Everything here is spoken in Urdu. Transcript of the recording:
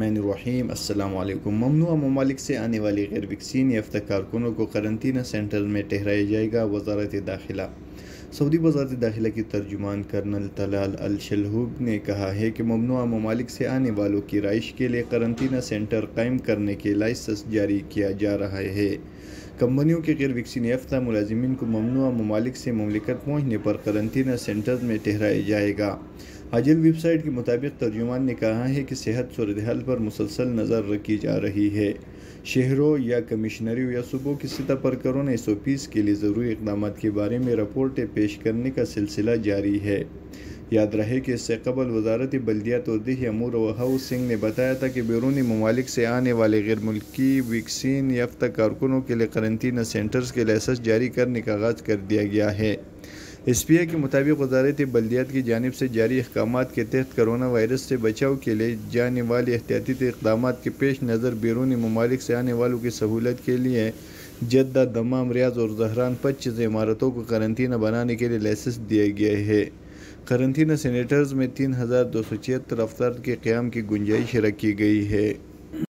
الرحمن الرحیم۔ السلام علیکم۔ ممنوعہ ممالک سے آنے والی غیر ویکسین یافتہ کارکنوں کو قرنطینہ سینٹر میں ٹھہرایا جائے گا۔ وزارت داخلہ سعودی وزارت داخلہ کی ترجمان کرنل طلال الشلہوب نے کہا ہے کہ ممنوعہ ممالک سے آنے والوں کی رہائش کے لیے قرنطینہ سینٹر قائم کرنے کے لائسنس جاری کیا جا رہا ہے۔ کمپنیوں کے غیر ویکسین یافتہ ملازمین کو ممنوعہ ممالک سے مملکت پہنچنے پر قرنطینہ سینٹر میں ٹھہرایا جائے گا۔ عاجل ویب سائٹ کے مطابق ترجمان نے کہا ہے کہ صحت صورتحال پر مسلسل نظر رکھی جا رہی ہے۔ شہروں یا کمشنریوں یا صوبوں کی سطح پر کورونا SOPs کے لیے ضروری اقدامات کے بارے میں رپورٹیں پیش کرنے کا سلسلہ جاری ہے۔ یاد رہے کہ اس سے قبل وزارت بلدیات اور دیہی امور وہاؤس سنگھ نے بتایا تھا کہ بیرونی ممالک سے آنے والے غیر ملکی ویکسین یافتہ کارکنوں کے لیے قرنطینہ سینٹرز کے لائسنس جاری کرنے کا آغاز کر دیا گیا ہے۔ SPA کے مطابق وزارت بلدیات کی جانب سے جاری احکامات کے تحت کرونا وائرس سے بچاؤ کے لیے جانے والے احتیاطی اقدامات کے پیش نظر بیرونی ممالک سے آنے والوں کی سہولت کے لیے جدہ، دمام، ریاض اور زہران 25 عمارتوں کو قرنطینہ بنانے کے لیے لائسنس دیے گئے ہیں۔ قرنطینہ سینٹرز میں 3276 افراد کے قیام کی گنجائش رکھی گئی ہے۔